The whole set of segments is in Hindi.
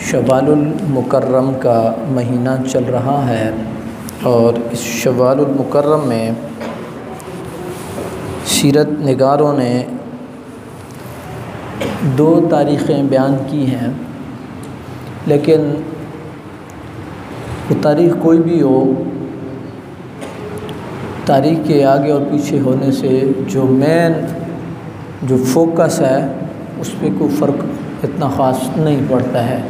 शव्वालुल मुकर्रम का महीना चल रहा है और इस शव्वालुल मुकर्रम में सीरत निगारों ने दो तारीख़ें बयान की हैं, लेकिन वो तारीख़ कोई भी हो, तारीख़ के आगे और पीछे होने से जो फोकस है उस पर कोई फ़र्क इतना ख़ास नहीं पड़ता है।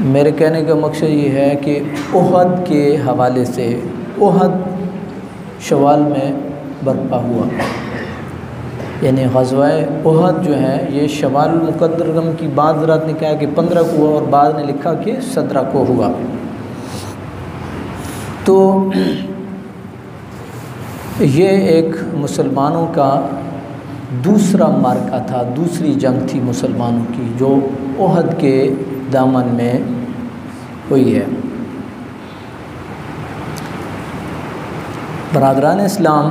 मेरे कहने का मकसद ये है कि उहद के हवाले से, उहद शवाल में बर्पा हुआ, यानी ग़ज़वा-ए उहद जो है ये शवाल मुकर्रम की बाद रात ने कहा कि 15 को हुआ और बाद ने लिखा कि 17 को हुआ। तो ये एक मुसलमानों का दूसरा मार्का था, दूसरी जंग थी मुसलमानों की, जो उहद के दामन में हुई है। बरादरान इस्लाम,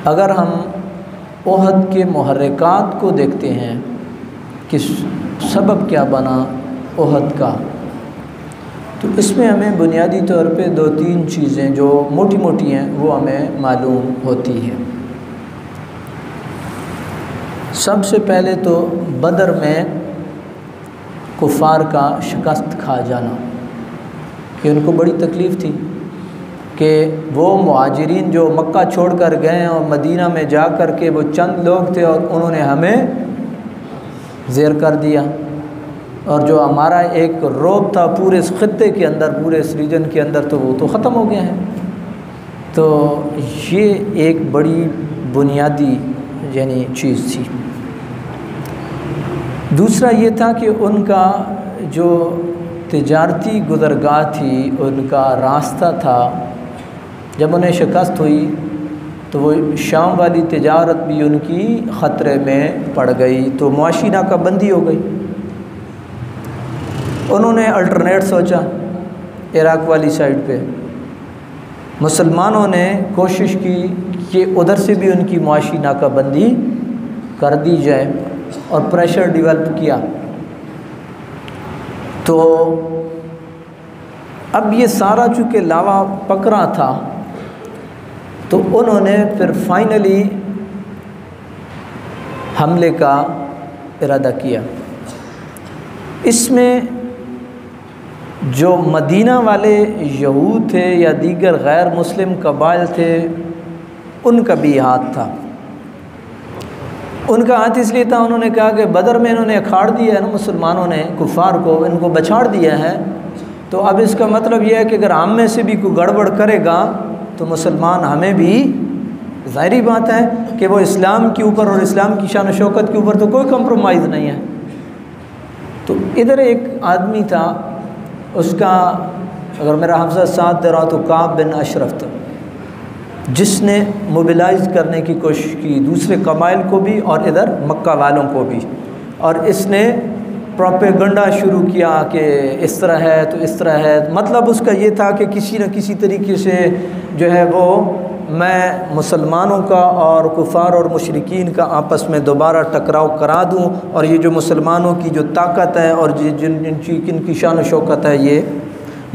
अगर हम उहद के मुहर्रिकात को देखते हैं कि सबब क्या बना उहद का, तो इसमें हमें बुनियादी तौर पे दो तीन चीज़ें जो मोटी मोटी हैं वो हमें मालूम होती हैं। सबसे पहले तो बदर में कुफ़ार का शिकस्त खा जाना, कि उनको बड़ी तकलीफ़ थी कि वो मुहाजिरीन जो मक्का छोड़ कर गए और मदीना में जा कर के वो चंद लोग थे और उन्होंने हमें ज़ेर कर दिया, और जो हमारा एक रोब था पूरे इस ख़ित्ते के अंदर, पूरे इस रीजन के अंदर, तो वो तो ख़त्म हो गया है। तो ये एक बड़ी बुनियादी यानी चीज़ थी। दूसरा ये था कि उनका जो तिजारती गुज़रगाह थी, उनका रास्ता था, जब उन्हें शिकस्त हुई तो वो शाम वाली तिजारत भी उनकी ख़तरे में पड़ गई, तो मुआशी नाकाबंदी हो गई। उन्होंने अल्टरनेट सोचा इराक़ वाली साइड पे। मुसलमानों ने कोशिश की कि उधर से भी उनकी मुआशी नाकाबंदी कर दी जाए और प्रेशर डेवलप किया। तो अब ये सारा चूँकि लावा पकड़ा था, तो उन्होंने फिर फाइनली हमले का इरादा किया। इसमें जो मदीना वाले यहूद थे या दीगर गैर मुस्लिम कबाइल थे, उनका भी हाथ था। उनका हाथ इसलिए था, उन्होंने कहा कि बदर में इन्होंने अखाड़ दिया है ना मुसलमानों ने कुफ़ार को, इनको बछाड़ दिया है, तो अब इसका मतलब यह है कि अगर हम में से भी कोई गड़बड़ करेगा तो मुसलमान हमें भी, ज़ाहिरी बात है कि वो इस्लाम के ऊपर और इस्लाम की शान शौकत के ऊपर तो कोई कंप्रोमाइज़ नहीं है। तो इधर एक आदमी था, उसका अगर मेरा हफ्ज़ा साथ दे रहा तो काब बिन अशरफ था, जिसने मोबिलाइज़ करने की कोशिश की दूसरे कबाइल को भी और इधर मक्का वालों को भी, और इसने प्रोपेगेंडा शुरू किया कि इस तरह है तो इस तरह है। मतलब उसका ये था कि किसी न किसी तरीके से जो है वो मैं मुसलमानों का और कुफ़ार और मुशरिकीन का आपस में दोबारा टकराव करा दूं, और ये जो मुसलमानों की जो ताकत है और जिनकी शान शौकत है ये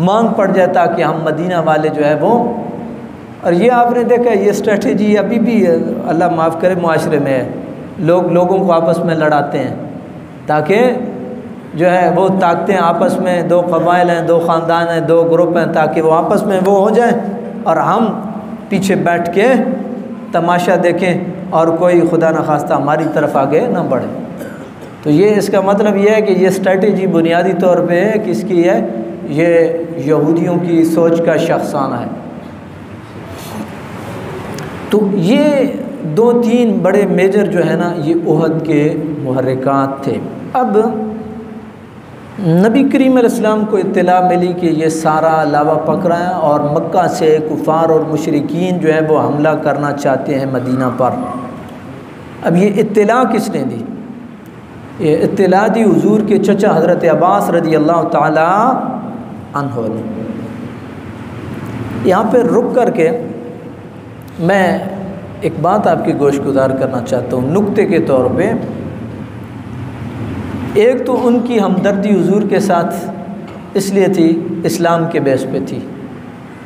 मांग पड़ जाता कि हम मदीना वाले जो है वो। और ये आपने देखा ये स्ट्रेटजी अभी भी अल्लाह माफ़ करे मुआशरे में है, लोगों को आपस में लड़ाते हैं ताकि जो है वो ताकतें आपस में, दो कबाइल हैं, दो ख़ानदान हैं, दो ग्रुप हैं, ताकि वो आपस में वो हो जाए और हम पीछे बैठ के तमाशा देखें और कोई खुदा न खास्ता हमारी तरफ आगे ना बढ़े। तो ये इसका मतलब ये है कि ये स्ट्रेटजी बुनियादी तौर पे है किसकी है, ये यहूदियों की सोच का शख्साना है। तो ये दो तीन बड़े मेजर जो है ना ये उहद के मुहर्रिकात थे। अब नबी करीम अलैहिस्सलाम को इत्तला मिली कि ये सारा लावा पकड़ा है और मक्का से कुफ़ार और मुशरिकीन जो है वो हमला करना चाहते हैं मदीना पर। अब ये इत्तला किसने दी? ये इत्तला दी हुजूर के चचा हज़रत अब्बास रज़ी अल्लाह ताला अन्हु ने। यहाँ पर रुक कर के मैं एक बात आपकी गोशगुजार करना चाहता हूँ नुक्ते के तौर पे। एक तो उनकी हमदर्दी हुजूर के साथ इसलिए थी, इस्लाम के बेस पे थी,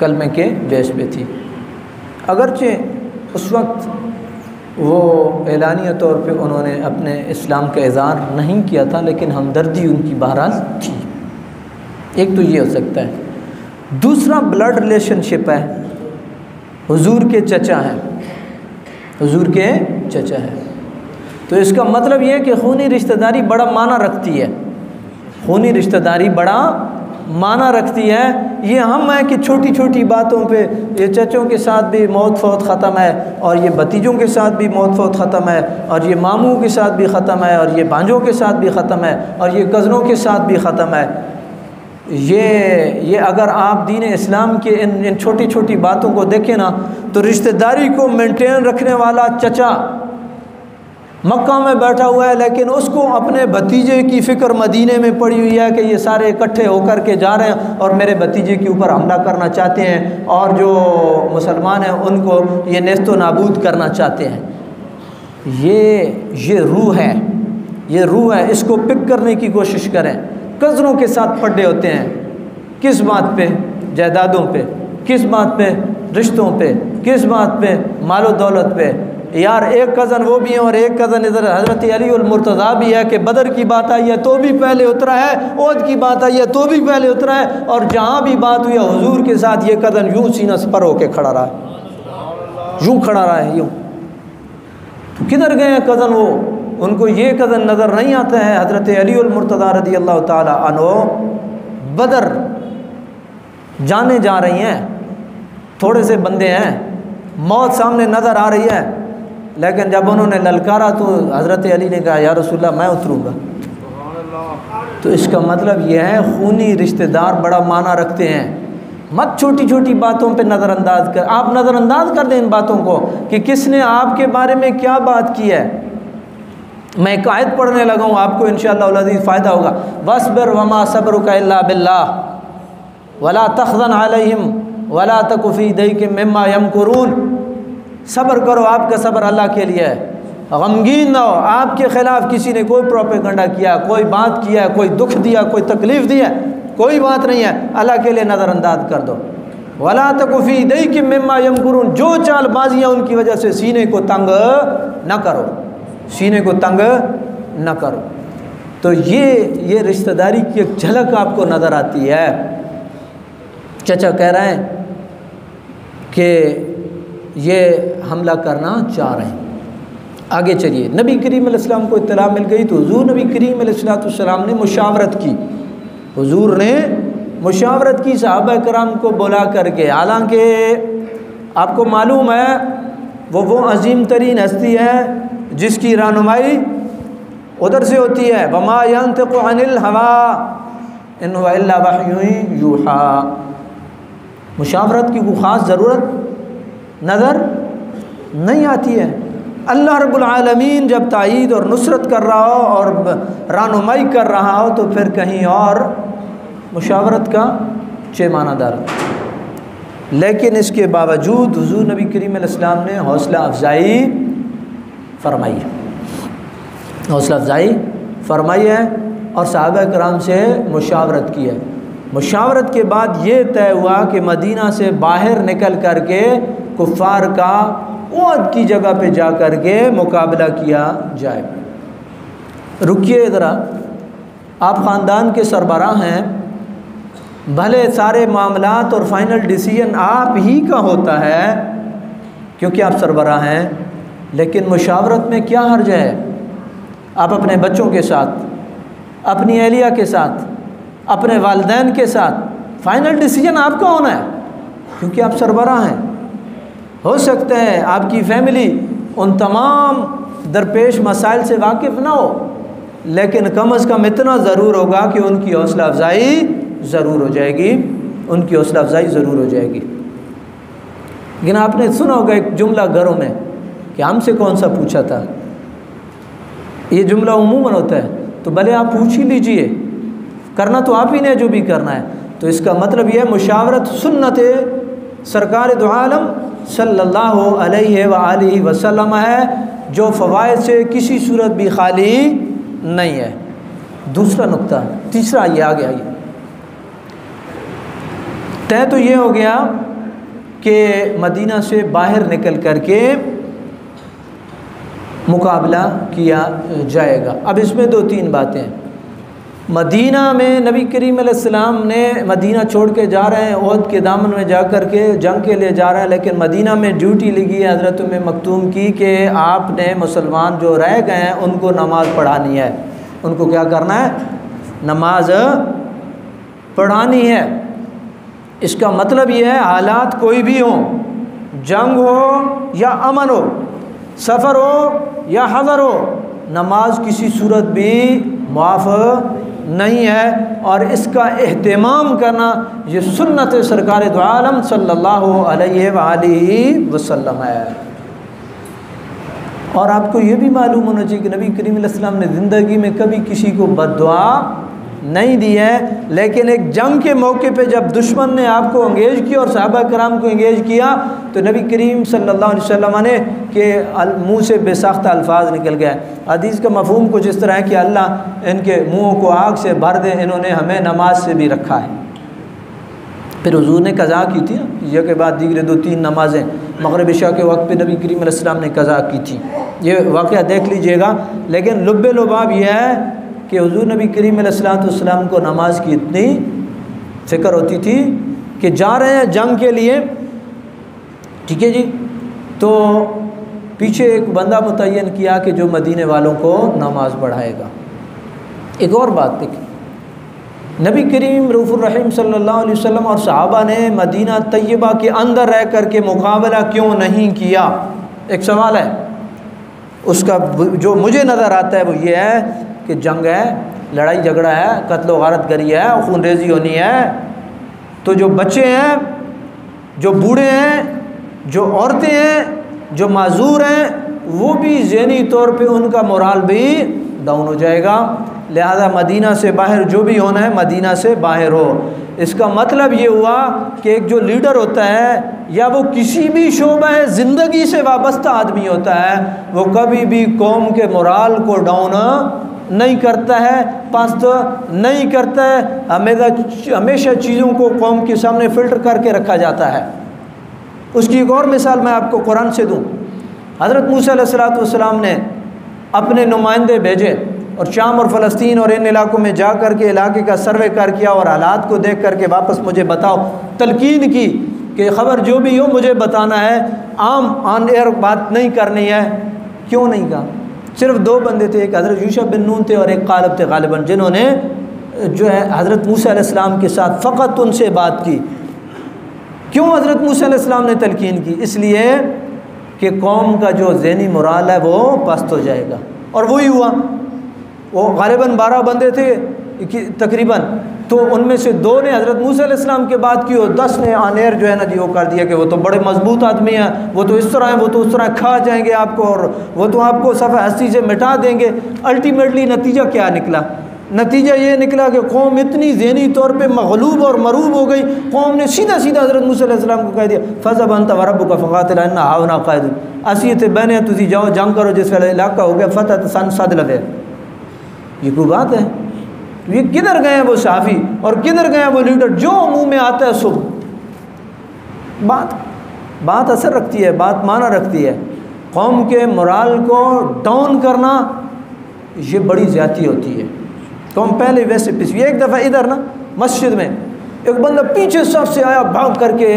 कलमे के बेस पे थी। अगरचे उस वक्त वो एलानिया तौर पे उन्होंने अपने इस्लाम का इज़हार नहीं किया था, लेकिन हमदर्दी उनकी बहरहाल थी। एक तो ये हो सकता है। दूसरा ब्लड रिलेशनशिप है, हुजूर के चचा हैं, हुजूर के चचा हैं। तो इसका मतलब ये है कि खूनी रिश्तेदारी बड़ा माना रखती है, खूनी रिश्तेदारी बड़ा माना रखती है। ये हम है कि छोटी छोटी बातों पे ये चचों के साथ भी मौत फौत ख़त्म है, और ये भतीजों के साथ भी मौत फौत ख़त्म है, और ये मामू के साथ भी ख़त्म है, और ये भांजों के साथ भी ख़त्म है, और ये कज़नों के साथ भी ख़त्म है। ये अगर आप दीन इस्लाम के इन छोटी छोटी बातों को देखें ना, तो रिश्तेदारी को मेंटेन रखने वाला चचा मक्का में बैठा हुआ है, लेकिन उसको अपने भतीजे की फ़िक्र मदीने में पड़ी हुई है कि ये सारे इकट्ठे होकर के जा रहे हैं और मेरे भतीजे के ऊपर हमला करना चाहते हैं, और जो मुसलमान हैं उनको ये नेस्तो नाबूद करना चाहते हैं। ये रूह है, ये रूह है। इसको पिक करने की कोशिश करें। कज़नों के साथ पड्डे होते हैं, किस बात पे? जायदादों पे। किस बात पे? रिश्तों पे। किस बात पे? मालो दौलत पे। यार एक कज़न वो भी है और एक कज़न इधर हज़रत अली उल मुर्तज़ा भी है कि बदर की बात आई है तो भी पहले उतरा है, ओद की बात आई है तो भी पहले उतरा है, और जहाँ भी बात हुई है हुजूर के साथ ये कज़न यूँ सीना पर होके खड़ा रहा है, यूँ खड़ा रहा है, यूँ। तो किधर गए हैं कज़न? वो उनको ये कज़न नज़र नहीं आता है। हज़रत अली उल मुर्तज़ा रज़ी अल्लाह ताला अन्हो बदर जाने जा रही हैं, थोड़े से बंदे हैं, मौत सामने नज़र आ रही है, लेकिन जब उन्होंने ललकारा तो हज़रत अली ने कहा या रसूलल्लाह मैं उतरूँगा। तो इसका मतलब यह है खूनी रिश्तेदार बड़ा माना रखते हैं। मत छोटी छोटी बातों पे नज़रअंदाज कर, आप नज़रअंदाज कर दें इन बातों को कि किसने आपके बारे में क्या बात की है। मैं एक आयत पढ़ने लगा हूँ, आपको इंशाअल्लाह अज़ीज़ फ़ायदा होगा। वस्बिर वमा सब्रुका इल्ला बिल्लाह वला तख़ज़न अलैहिम वला तकु फ़ी दैक़िम मिम्मा यमकुरून। सब्र करो, आपका सब्र अल्लाह के लिए है, गमगीन ना हो। आपके ख़िलाफ़ किसी ने कोई प्रोपेगेंडा किया, कोई बात किया, कोई दुख दिया, कोई तकलीफ़ दिया, कोई बात नहीं है, अल्लाह के लिए नज़रअंदाज कर दो। वला तकु फ़ी दैक़िम मिम्मा यमकुरून, जो चालबाजियाँ उनकी वजह से सीने को तंग न करो, सीने को तंग न करो। तो ये रिश्तेदारी की एक झलक आपको नज़र आती है। चचा कह रहे हैं कि ये हमला करना चाह रहे हैं। आगे चलिए, नबी करीम अलैहिस्सलाम को इत्तला मिल गई तो हुजूर नबी करीम अलैहिस्सलाम ने मुशावरत की, हुजूर ने मुशावरत की सहाबा कराम को बुला करके। हालांकि आपको मालूम है वो अजीम तरीन हस्ती है जिसकी रहनुमाई उधर से होती है। वमा यंतिक़ु अनिल हवा इन हुवा इल्ला वह्युन यूहा। मुशावरत की कोई ख़ास ज़रूरत नज़र नहीं आती है। अल्लाह रब्बुल आलमीन जब तायीद और नुसरत कर रहा हो और रहनुमाई कर रहा हो तो फिर कहीं और मुशावरत का मानादार। लेकिन इसके बावजूद हुजूर नबी करीम अलैहिस्सलाम ने हौसला अफजाई फरमाई है, हौसला अफजाई फरमाई है और सहाबा कराम से मुशावरत की है। मुशावरत के बाद ये तय हुआ कि मदीना से बाहर निकल करके कुफ़ार का ओद की जगह पे जा कर के मुकाबला किया जाए। रुकिए ज़रा, आप ख़ानदान के सरबराह हैं, भले सारे मामलात और फाइनल डिसीजन आप ही का होता है क्योंकि आप सरबराह हैं, लेकिन मुशावरत में क्या हर्ज है? आप अपने बच्चों के साथ, अपनी अहलिया के साथ, अपने वालिदैन के साथ फ़ाइनल डिसीजन आपका होना है क्योंकि आप सरबराह हैं। हो सकता है आपकी फ़ैमिली उन तमाम दरपेश मसाइल से वाकिफ़ ना हो, लेकिन कम अज़ कम इतना ज़रूर होगा कि उनकी हौसला अफजाई ज़रूर हो जाएगी, उनकी हौसला अफजाई ज़रूर हो जाएगी। लेकिन आपने सुना होगा एक जुमला घरों में कि हमसे कौन सा पूछा था। ये जुमला उमूमन होता है, तो भले आप पूछ ही लीजिए, करना तो आप ही ने जो भी करना है। तो इसका मतलब यह मुशावरत सुन्नत सरकार दो आलम सल्लल्लाहु अलैहि व आलिहि वसल्लम है, जो फ़वाइद से किसी सूरत भी खाली नहीं है। दूसरा नुक्ता, तीसरा ये आ गया। ये तय तो ये हो गया कि मदीना से बाहर निकल करके मुकाबला किया जाएगा। अब इसमें दो तीन बातें। मदीना में नबी करीम अलैहिस्सलाम ने मदीना छोड़ के जा रहे हैं, ओहद के दामन में जा कर के जंग के लिए जा रहे हैं, लेकिन मदीना में ड्यूटी लगी है हज़रत उम्मे मक्तूम की कि आपने मुसलमान जो रह गए हैं उनको नमाज़ पढ़ानी है। उनको क्या करना है? नमाज पढ़ानी है। इसका मतलब ये है हालात कोई भी हो, जंग हो या अमन हो, सफ़र हो या हज़र हो, नमाज किसी सूरत भी माफ़ नहीं है। और इसका एहतमाम करना ये सुन्नत सरकार दो आलम सल्लल्लाहु अलैहि वसल्लम है। और आपको ये भी मालूम होना चाहिए कि नबी करीम अलैहि सल्लम ने ज़िंदगी में कभी किसी को बद्दुआ नहीं दी है, लेकिन एक जंग के मौके पे जब दुश्मन ने आपको एंगेज किया और सहाबा कराम को एंगेज किया तो नबी करीम सल्लल्लाहु अलैहि वसल्लम ने के मुँह से बेसाख्ता अल्फाज निकल गया। हदीस का मफहूम कुछ इस तरह है कि अल्लाह इनके मुँह को आग से भर दे, इन्होंने हमें नमाज से भी रखा है। फिर हुजूर ने कज़ा की थी, यह के बाद दीगरे दो तीन नमाज़ें मग़रिब इशा के वक्त पे नबी करीम अलैहि सल्लम ने कज़ा की थी। ये वाक़या देख लीजिएगा। लेकिन लुब्बे लुबाब यह है कि हुजूर नबी करीम अलैहिस्सलाम को नमाज की इतनी फ़िक्र होती थी कि जा रहे हैं जंग के लिए, ठीक है जी, तो पीछे एक बंदा मुतय्यन किया कि जो मदीने वालों को नमाज पढ़ाएगा। एक और बात देखिए, नबी करीम रऊफ़ुर रहीम सल्लल्लाहु अलैहि वसल्लम और सहाबा ने मदीना तैयबा के अंदर रह कर के मुकाबला क्यों नहीं किया? एक सवाल है। उसका जो मुझे नज़र आता है वो ये है कि जंग है, लड़ाई झगड़ा है, कत्ल व गारत गरी है, खूनरेज़ी होनी है, तो जो बच्चे हैं, जो बूढ़े हैं, जो औरतें हैं, जो माजूर हैं, वो भी ज़हनी तौर पे उनका मोराल भी डाउन हो जाएगा। लिहाजा मदीना से बाहर जो भी होना है मदीना से बाहर हो। इसका मतलब ये हुआ कि एक जो लीडर होता है या वो किसी भी शोबा ज़िंदगी से वाबस्ता आदमी होता है, वो कभी भी कौम के मोराल को डाउन नहीं करता है, पस्त नहीं करता है। हमेशा चीज़ों को कौम के सामने फ़िल्टर करके रखा जाता है। उसकी एक और मिसाल मैं आपको कुरान से दूँ। हज़रत मूसा अलैहिस्सलाम ने अपने नुमाइंदे भेजे और शाम और फ़लस्तीन और इन इलाकों में जा कर के इलाके का सर्वे कर किया और हालात को देख कर के वापस मुझे बताओ, तलकीन की कि ख़बर जो भी हो मुझे बताना है, आम ऑन एयर बात नहीं करनी है। क्यों नहीं कहा? सिर्फ दो बंदे थे, एक हज़रत यूशा बिन नून थे और एक कालब थे गालिबन, जिन्होंने जो है हज़रत मूसा अलैहिस्सलाम के साथ फ़कत उनसे बात की। क्यों हज़रत मूसा अलैहिस्सलाम ने तलकीन की? इसलिए कि कौम का जो ज़हनी मोराल है वो पस्त हो जाएगा। और वही हुआ। वो गालिबन 12 बंदे थे तकरीबन, तो उनमें से 2 ने हज़रत मूसा अलैहिस्सलाम के बात की और 10 ने आनेर जो है ना जी वो कर दिया कि वो तो बड़े मजबूत आदमी हैं, वो तो इस तरह हैं, वो तो उस तरह खा जाएंगे आपको और वो तो आपको सफ़ा हस्ती से मिटा देंगे। अल्टीमेटली नतीजा क्या निकला? नतीजा ये निकला कि कौम इतनी ज़हनी तौर पे मग़लूब और मरूब हो गई, कौम ने सीधा सीधा हज़रत मूसा अलैहिस्सलाम को कह दिया फ़ज़हब अंत व रब्बुका फ़क़ातिला इन्ना हाहुना क़ाइदून, असी थे बहने तुसी जाओ जंग करो, जिस वाला इलाका हो गया फ़तह सन सद लवे। ये कोई बात है? ये किधर गए हैं वो साफ़ी और किधर गए हैं वो लीडर जो मुंह में आता है सुबह? बात असर रखती है, बात माना रखती है। कौम के मोराल को डाउन करना ये बड़ी ज़्यादती होती है। कौम पहले वैसे पिछली एक दफ़ा इधर ना मस्जिद में एक बंदा पीछे सफ से आया भाग करके,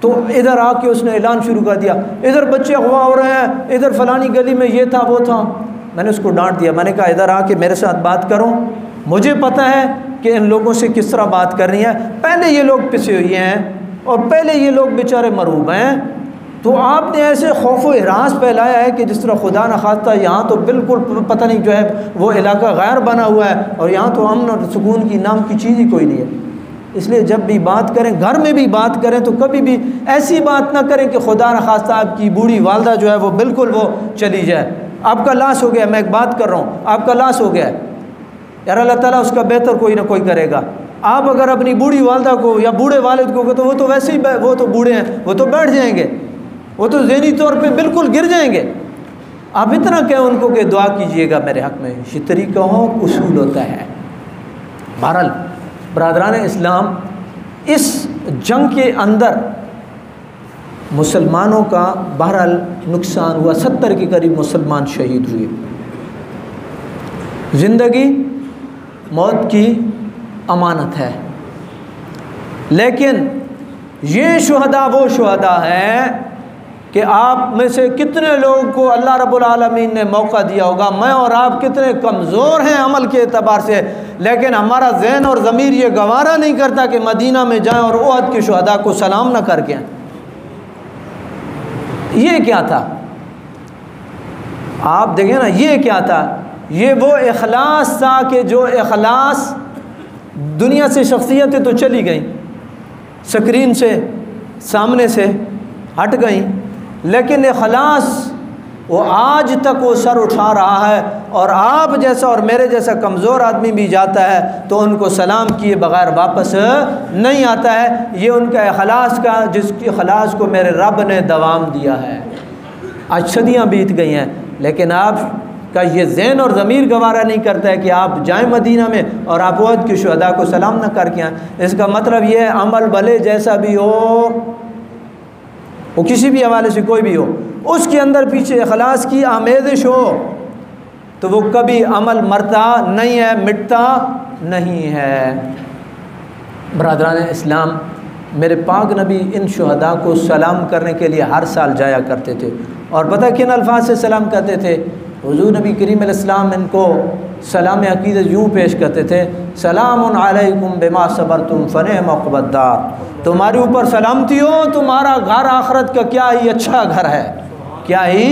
तो इधर आके उसने ऐलान शुरू कर दिया, इधर बच्चे अगवा हो रहे हैं, इधर फलानी गली में ये था वो था। मैंने उसको डांट दिया, मैंने कहा इधर आके मेरे साथ बात करो, मुझे पता है कि इन लोगों से किस तरह बात करनी है। पहले ये लोग पिसे हुए हैं और पहले ये लोग बेचारे मरूब हैं, तो आपने ऐसे खौफ व हिरास फैलाया है कि जिस तरह खुदा न खास्ता यहाँ तो बिल्कुल पता नहीं जो है वो इलाका गैर बना हुआ है और यहाँ तो अमन और सुकून की नाम की चीज़ ही कोई नहीं है। इसलिए जब भी बात करें, घर में भी बात करें, तो कभी भी ऐसी बात ना करें कि खुदा न खास्ता आपकी बूढ़ी वालदा जो है वो बिल्कुल वो चली जाए, आपका लाश हो गया। मैं एक बात कर रहा हूँ, आपका लाश हो गया है यार, अल्लाह ताला उसका बेहतर कोई ना कोई करेगा। आप अगर अपनी बूढ़ी वालदा को या बूढ़े वालिद को, तो वो तो वैसे ही वो तो बूढ़े हैं, वो तो बैठ जाएंगे, वो तो ज़हनी तौर पे बिल्कुल गिर जाएंगे। आप इतना कहें उनको कि दुआ कीजिएगा मेरे हक़ में, ये तरीक़ा हो उसूल होता है। बहरहाल बरादरान इस्लाम, इस जंग के अंदर मुसलमानों का बहरहाल नुकसान हुआ, 70 के करीब मुसलमान शहीद हुए। ज़िंदगी मौत की अमानत है, लेकिन ये शुहदा वो शुहदा हैं कि आप में से कितने लोगों को अल्लाह रब्बुल आलमीन ने मौका दिया होगा। मैं और आप कितने कमज़ोर हैं अमल के एतबार से, लेकिन हमारा ज़हन और ज़मीर ये गवारा नहीं करता कि मदीना में जाएं और उहद के शुहदा को सलाम न करके आएं। ये क्या था, आप देखें ना, ये क्या था, ये वो इखलास था कि जो इखलास दुनिया से शख्सियतें तो चली गई, स्क्रीन से सामने से हट गई, लेकिन इखलास वो आज तक वो सर उठा रहा है। और आप जैसा और मेरे जैसा कमज़ोर आदमी भी जाता है तो उनको सलाम किए बग़ैर वापस नहीं आता है। ये उनका इखलास का, जिसकी इखलास को मेरे रब ने दवाम दिया है। आज सदियाँ बीत गई हैं, लेकिन आप का ये ज़हन और ज़मीर गवारा नहीं करता है कि आप जाएं मदीना में और आप उहद के शुहदा को सलाम न करके आएँ। इसका मतलब ये है, अमल भले जैसा भी हो, वो किसी भी हवाले से कोई भी हो, उसके अंदर पीछे इखलास की आमेज़िश हो तो वो कभी अमल मरता नहीं है, मिटता नहीं है। बरादरान इस्लाम, मेरे पाक नबी इन शुहदा को सलाम करने के लिए हर साल जाया करते थे। और पता किन अल्फाज से सलाम करते थे? हुज़ूर नबी करीम अलैहिस्सलाम इनको सलाम अक़ीदत यूँ पेश करते थे, सलामुन अलैकुम बिमा सबरतुम फनिअम उक़बद्दार। तुम्हारे ऊपर सलामती हो, तुम्हारा घर आखिरत का क्या ही अच्छा घर है, क्या ही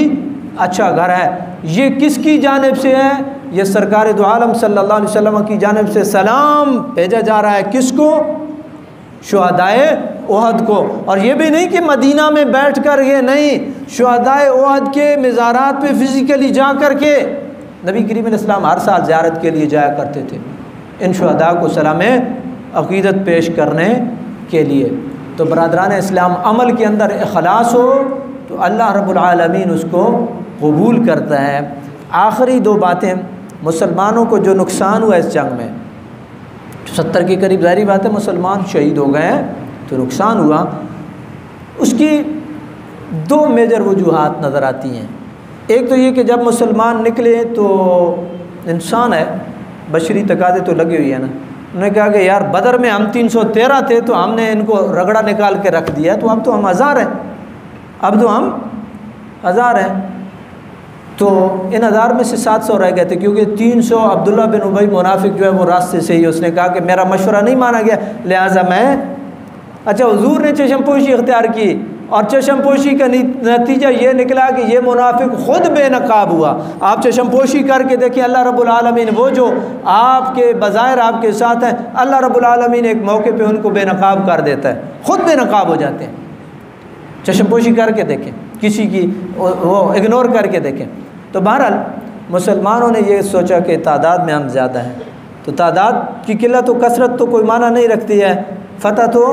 अच्छा घर है। ये किसकी जानिब से है? ये सरकार दो आलम सल्लल्लाहु अलैहि वसल्लम की जानिब से सलाम भेजा जा रहा है। किसको? शुहदाए उहद को। और ये भी नहीं कि मदीना में बैठ कर, ये नहीं, शुहदाए उहद के मज़ारात पे फ़िज़िकली जा कर के नबी करीम अलैहिस्सलाम हर साल ज़ियारत के लिए जाया करते थे, इन शुहदा को सलाम अक़ीदत पेश करने के लिए। तो बरादरान इस्लाम, अमल के अंदर इखलास हो तो अल्लाह रब्बुल आलमीन उसको कबूल करता है। आखिरी दो बातें, मुसलमानों को जो नुकसान हुआ इस जंग में, 70 के करीब, ज़ाहिर बात है मुसलमान शहीद हो गए हैं तो नुकसान हुआ। उसकी दो मेजर वजूहात नज़र आती हैं। एक तो ये कि जब मुसलमान निकले तो इंसान है, बशरी तकाज़े तो लगी हुई है ना। उन्होंने कहा कि यार बदर में हम 313 थे तो हमने इनको रगड़ा निकाल के रख दिया, तो अब तो हम 1000 हैं, अब तो हम 1000 हैं। तो इन 1000 में से 700 रह गए थे, क्योंकि 300 अब्दुल्ला बिन उबई मुनाफिक जो है वो रास्ते से ही, उसने कहा कि मेरा मशवरा नहीं माना गया, लिहाजा मैं, अच्छा हुजूर ने चशमपोशी इख्तियार की और चशमपोशी का नतीजा ये निकला कि ये मुनाफिक ख़ुद बेनकाब हुआ। आप चशमपोशी करके देखिए, अल्लाह रब्बुल आलमीन, वो जो आपके बज़ाहिर आपके साथ हैं, अल्लाह रब्बुल आलमीन एक मौके पे उनको बेनकाब कर देता है, ख़ुद बेनकाब हो जाते हैं। चशमपोशी करके देखें, किसी की वो इग्नोर करके देखें। तो बहरहाल मुसलमानों ने ये सोचा कि तादाद में हम ज़्यादा हैं, तो तादाद की किल्लत व कसरत तो कोई माना नहीं रखती है, फ़तह तो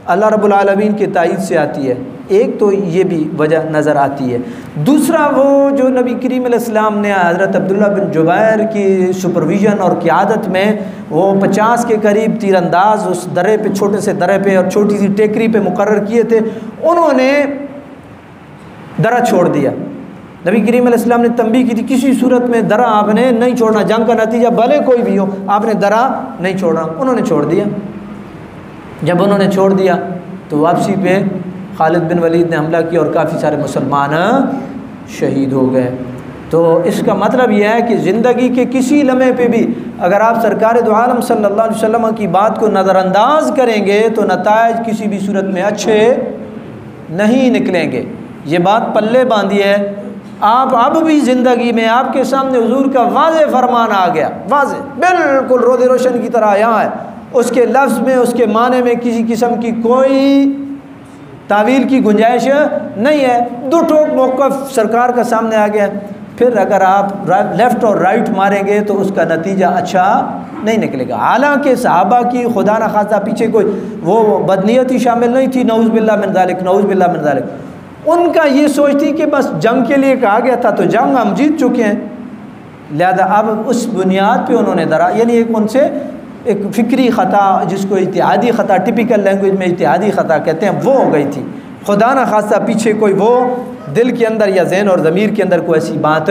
अल्लाह रब्बुल आलमीन की ताईद से आती है। एक तो ये भी वजह नज़र आती है। दूसरा, वो जो नबी करीम अलैहिस्सलाम ने हज़रत अब्दुल्ला बिन जुबैर की सुपरविज़न और क़ियादत में वो 50 के करीब तीरंदाज उस दर्रे पे, छोटे से दर्रे पे और छोटी सी टेकरी पे मुकर्रर किए थे, उन्होंने दर्रा छोड़ दिया। नबी करीम अलैहिस्सलाम ने तंबीह की थी, किसी सूरत में दर्रा आपने नहीं छोड़ना, जंग का नतीजा भले कोई भी हो, आपने दर्रा नहीं छोड़ना। उन्होंने छोड़ दिया। जब उन्होंने छोड़ दिया तो वापसी पे खालिद बिन वलीद ने हमला किया और काफ़ी सारे मुसलमान शहीद हो गए। तो इसका मतलब यह है कि ज़िंदगी के किसी लम्हे पे भी अगर आप सरकार दो आलम सल्लल्लाहु अलैहि वसल्लम की बात को नज़रअंदाज करेंगे तो नताइज किसी भी सूरत में अच्छे नहीं निकलेंगे। ये बात पल्ले बांधी है। आप अब भी ज़िंदगी में आपके सामने हुजूर का वाज़े फरमान आ गया, वाज़े बिल्कुल रोज़े रोशन की तरह यहाँ है, उसके लफ्ज़ में, उसके माने में किसी किस्म की कोई तावील की गुंजाइश नहीं है। दो टोक मौक़िफ़ सरकार का सामने आ गया, फिर अगर आप लेफ़्ट और राइट मारेंगे तो उसका नतीजा अच्छा नहीं निकलेगा। हालांकि सहाबा की खुदा न खास्ता पीछे कोई वो बदनीयती शामिल नहीं थी, नऊज़ बिल्लाह मिन ज़ालिक, नऊज़ बिल्लाह मिन ज़ालिक, उनका ये सोच थी कि बस जंग के लिए कहा गया था तो जंग हम जीत चुके हैं, लिहाजा अब उस बुनियाद पे उन्होंने डरा, यानी एक उनसे एक फ़िक्री ख़ता जिसको इत्तेहादी ख़ता, टिपिकल लैंग्वेज में इत्तेहादी ख़ता कहते हैं, वो हो गई थी। खुदा न खासा पीछे कोई वो दिल के अंदर या ज़हन और ज़मीर के अंदर कोई ऐसी बात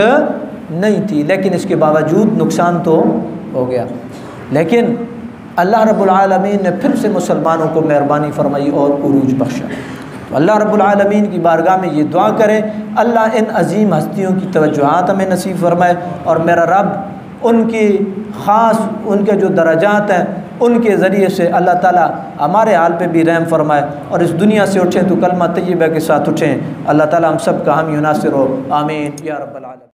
नहीं थी, लेकिन इसके बावजूद नुकसान तो हो गया। लेकिन अल्लाह रब्बुल आलमीन ने फिर से मुसलमानों को मेहरबानी फरमाई और उरूज बख्शा। तो अल्लाह रब्बुल आलमीन की बारगाह में ये दुआ करें, अल्लाह इन अजीम हस्तियों की तवज्जुहात हमें नसीब फरमाए और मेरा रब उनकी ख़ास उनके जो दराजात हैं उनके ज़रिए से अल्लाह ताला हमारे हाल पे भी रहम फरमाए और इस दुनिया से उठें तो कलमा तय्यबा के साथ उठें। अल्लाह ताला हम सब का हामी नासिर हो, आमीन या रब्बल आलमीन।